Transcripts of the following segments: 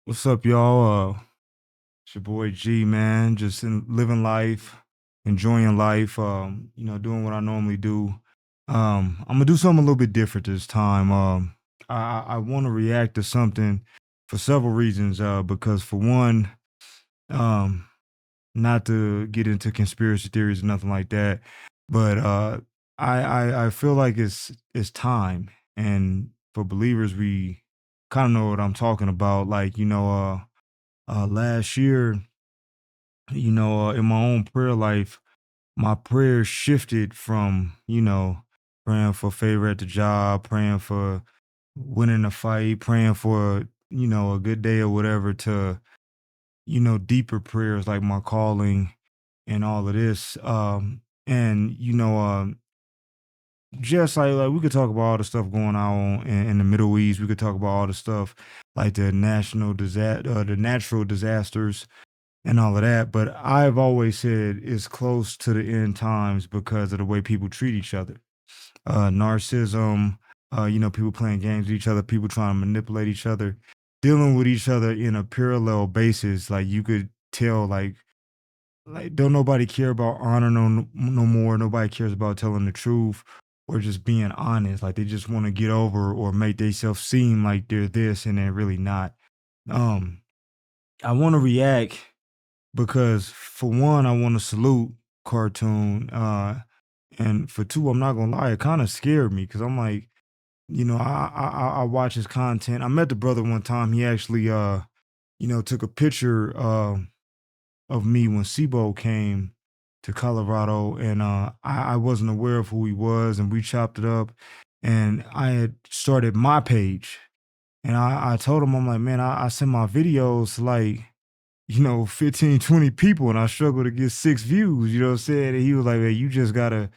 What's up, y'all? It's your boy G, man. Just living life, enjoying life. Doing what I normally do. I'm gonna do something a little bit different this time. I want to react to something for several reasons. Because for one, um, not to get into conspiracy theories or nothing like that, but I feel like it's time, and for believers, we kind of know what I'm talking about. Last year, in my own prayer life, my prayers shifted from, praying for favor at the job, praying for winning a fight, praying for, a good day or whatever to, deeper prayers like my calling and all of this. And, just like we could talk about all the stuff going on in the Middle East. We could talk about all the stuff like the natural disasters and all of that. But I've always said it's close to the end times because of the way people treat each other. Narcissism, people playing games with each other, people trying to manipulate each other, dealing with each other in a parallel basis. Like you could tell, don't nobody care about honor no more. Nobody cares about telling the truth or just being honest. Like they just want to get over or make themselves seem like they're this and they're really not. Um, I want to react because for one, I want to salute cartoon. And for two, I'm not gonna lie, it kind of scared me because I'm like, I watch his content. I met the brother one time. He actually, took a picture of me when SIBO came to Colorado, and I wasn't aware of who he was, and we chopped it up, and I had started my page, and I told him, I'm like, man, I send my videos to, like, 15, 20 people, and I struggle to get 6 views, you know what I'm saying? And he was like, man, you just gotta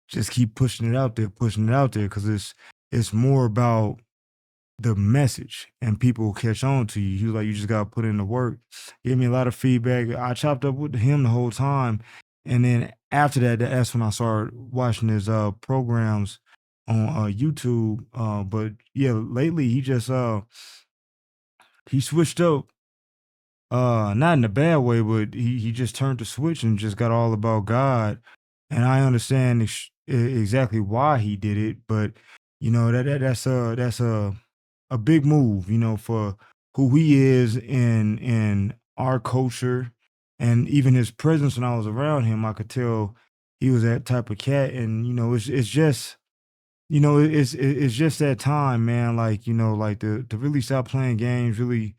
just keep pushing it out there, because it's more about the message and people catch on to you. He was like, you just gotta put in the work. Gave me a lot of feedback. I chopped up with him the whole time. And then after that, that's when I started watching his programs on YouTube. But yeah, lately he switched up, not in a bad way, but he just turned the switch and just got all about God. And I understand exactly why he did it, but that's a big move, for who he is in our culture, and even his presence when I was around him, I could tell he was that type of cat. And it's just it's just that time, man. Like like to really stop playing games, really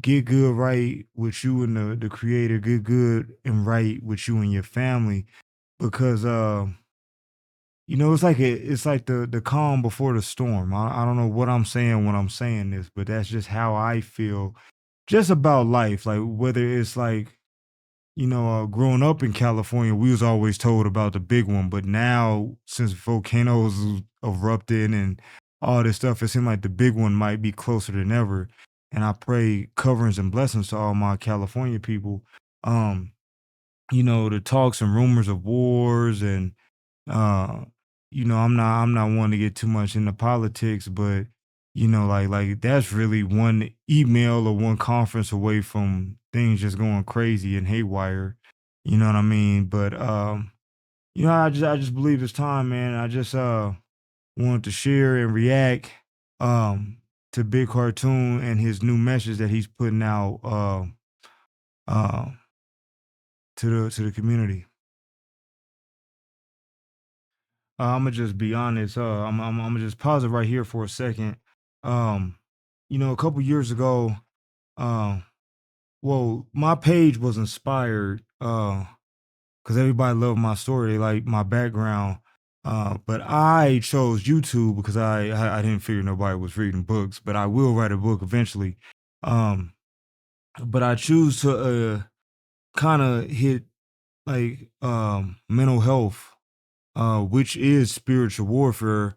get good right with you and the creator, get good and right with you and your family, because it's like the calm before the storm. I don't know what I'm saying when I'm saying this, but that's just how I feel just about life. Like whether it's like, growing up in California, we was always told about the big one, but now since volcanoes erupted and all this stuff, it seems like the big one might be closer than ever. And I pray coverings and blessings to all my California people. Um, the talks and rumors of wars and uh, I'm not one to get too much into politics, but like that's really one email or one conference away from things just going crazy and haywire. You know what I mean? But I just believe it's time, man. I just wanted to share and react um to Big Cartoon and his new message that he's putting out uh to the community. I'm gonna just be honest. I'm gonna just pause it right here for a second. Um, a couple years ago, um, well, my page was inspired because everybody loved my story, they like my background. But I chose YouTube because I didn't figure nobody was reading books, but I will write a book eventually. Um, but I choose to kind of hit like mental health, which is spiritual warfare,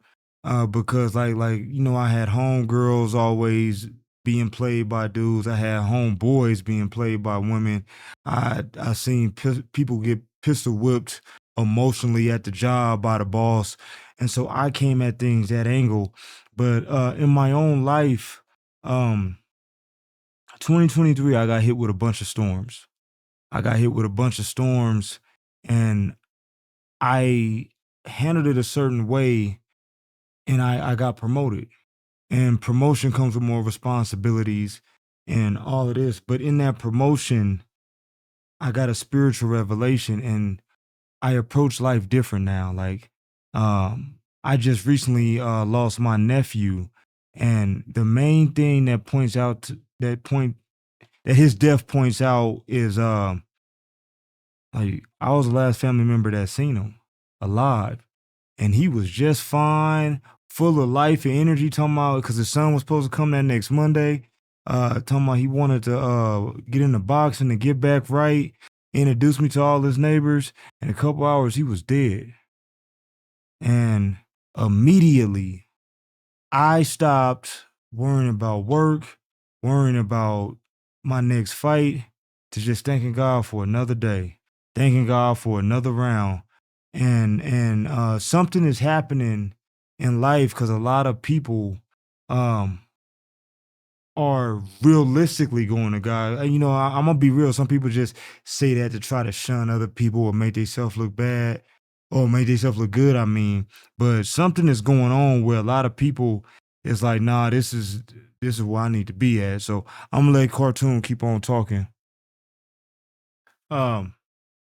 because I had homegirls always being played by dudes. I had homeboys being played by women. I seen people get pistol whipped emotionally at the job by the boss, and so I came at things that angle. But in my own life, um, 2023, I got hit with a bunch of storms. I got hit with a bunch of storms, and I handled it a certain way, and I got promoted. And promotion comes with more responsibilities and all of this. But in that promotion, I got a spiritual revelation, and I approach life different now. Like, I just recently lost my nephew, and the main thing that points out that his death points out is like I was the last family member that seen him alive, and he was just fine, full of life and energy. Talking about because his son was supposed to come that next Monday. Talking about he wanted to get in the boxing and get back right. Introduced me to all his neighbors. In a couple hours, he was dead. And immediately, I stopped worrying about work, worrying about my next fight, to just thanking God for another day, thanking God for another round. And something is happening in life because a lot of people um are realistically going to God. You know, I'm gonna be real. Some people just say that to try to shun other people or make themselves look bad or make themselves look good. I mean, but something is going on where a lot of people is like, nah, this is where I need to be at. So I'm gonna let Cartoon keep on talking. Um,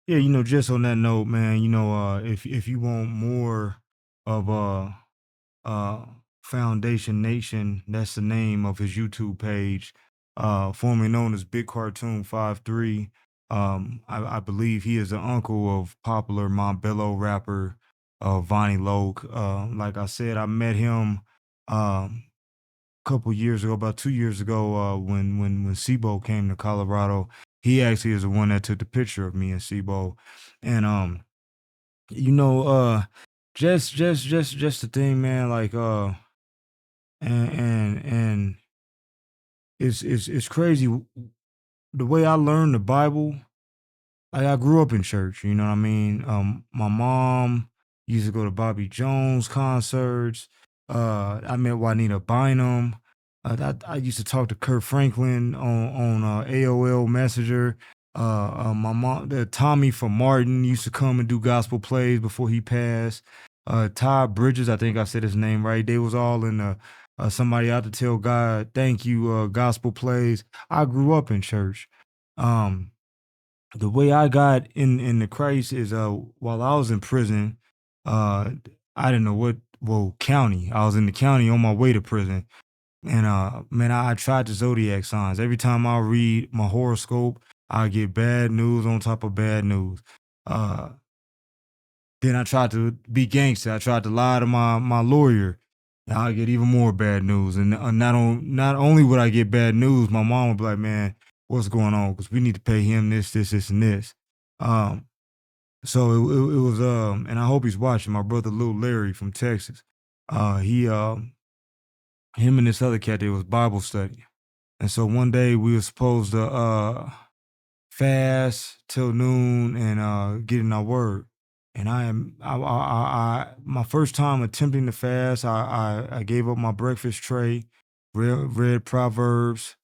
yeah, just on that note, man, if you want more of uh Foundation Nation, that's the name of his YouTube page, formerly known as Big Cartoon 53. I believe he is the uncle of popular Montbello rapper Vonnie Loke. Like I said, I met him a couple years ago, about 2 years ago, when Sibo came to Colorado. He actually is the one that took the picture of me and Sibo. And you know, just the thing, man, like and it's crazy the way I learned the Bible. Like I grew up in church, you know what I mean? My mom used to go to Bobby Jones concerts. I met Juanita Bynum. I used to talk to Kurt Franklin on AOL Messenger. My mom, Tommy from Martin used to come and do gospel plays before he passed. Todd Bridges, I think I said his name right. They was all in somebody out to tell God thank you gospel plays. I grew up in church. Um, the way I got in the Christ is while I was in prison, uh I didn't know what county. I was in the county on my way to prison. And man, I tried the zodiac signs. Every time I read my horoscope, I get bad news on top of bad news. Uh then I tried to be gangster. I tried to lie to my lawyer. And I get even more bad news. And not only would I get bad news, my mom would be like, "Man, what's going on? Because we need to pay him this, and this." Um, so it was and I hope he's watching. My brother Lil Larry from Texas. He him and this other cat, they was Bible study. And so one day we were supposed to fast till noon and get in our word. And my first time attempting to fast, I gave up my breakfast tray, read Proverbs,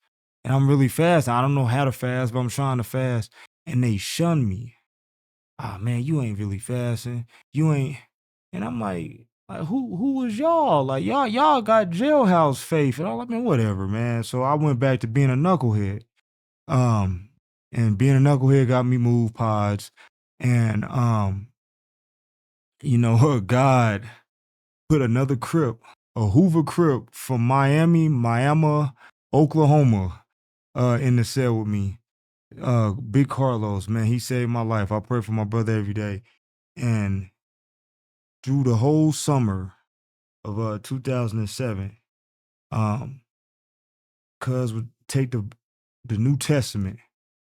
and I'm really fast. I don't know how to fast, but I'm trying to fast. And they shun me. Ah man, you ain't really fasting. You ain't, and I'm like who was y'all? Like y'all got jailhouse faith. And I'm like, man, whatever, man. So I went back to being a knucklehead. Um, and being a knucklehead got me move pods. And God put another Crip, a Hoover Crip from Miami, Oklahoma, in the cell with me. Big Carlos, man, he saved my life. I pray for my brother every day. And through the whole summer of 2007, um, cuz would take the New Testament.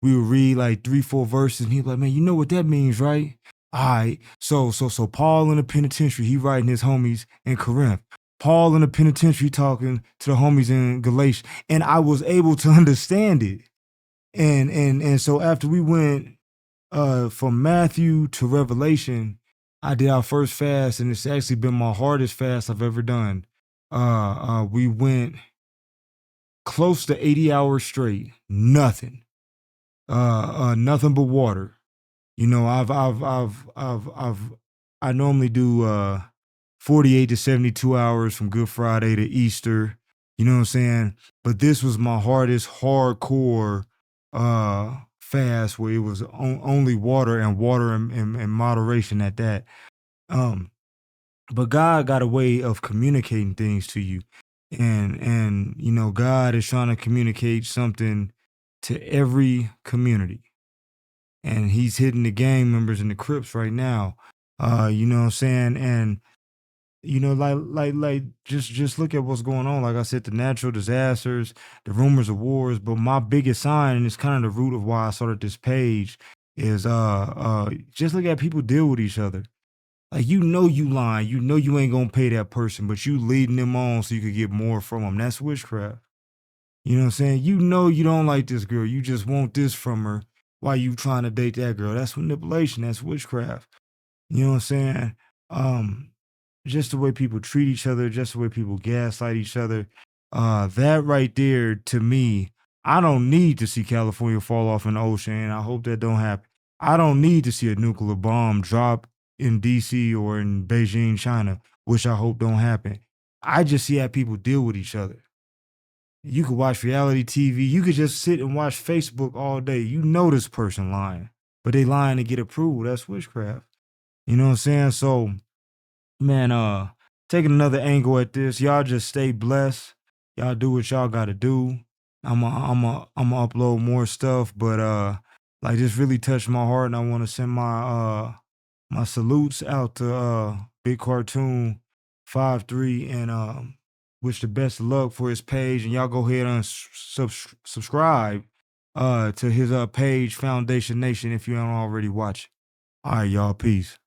We would read like 3, 4 verses, and he'd be like, "Man, you know what that means, right?" All right. So Paul in the penitentiary, he writing his homies in Corinth. Paul in the penitentiary talking to the homies in Galatia. And I was able to understand it. And so after we went from Matthew to Revelation, I did our first fast, and it's actually been my hardest fast I've ever done. We went close to 80 hours straight, nothing, nothing but water. You know, I normally do 48 to 72 hours from Good Friday to Easter. You know what I'm saying? But this was my hardest hardcore fast where it was only water and water in moderation at that. Um, but God got a way of communicating things to you. And you know, God is trying to communicate something to every community, and he's hitting the gang members and the Crips right now. You know what I'm saying? And you know, just look at what's going on. Like I said, the natural disasters, the rumors of wars. But my biggest sign, and it's kind of the root of why I started this page, is just look at people deal with each other. Like you know you lying, you know you ain't gonna pay that person, but you leading them on so you could get more from them. That's witchcraft. You know what I'm saying? You know you don't like this girl. You just want this from her while you trying to date that girl. That's manipulation. That's witchcraft. You know what I'm saying? Um, just the way people treat each other, just the way people gaslight each other. That right there to me, I don't need to see California fall off in the ocean, and I hope that don't happen. I don't need to see a nuclear bomb drop in DC or in Beijing, China, which I hope don't happen. I just see how people deal with each other. You could watch reality TV. You could just sit and watch Facebook all day. You know this person lying, but they lying to get approval. That's witchcraft. You know what I'm saying? So, man, taking another angle at this, y'all just stay blessed. Y'all do what y'all gotta do. I'm a upload more stuff, but like this really touched my heart, and I want to send my salutes out to Big Cartoon 53 and wish the best of luck for his page. And y'all go ahead and subscribe to his page, Foundation Nation, if you don't already watch it. All right, y'all. Peace.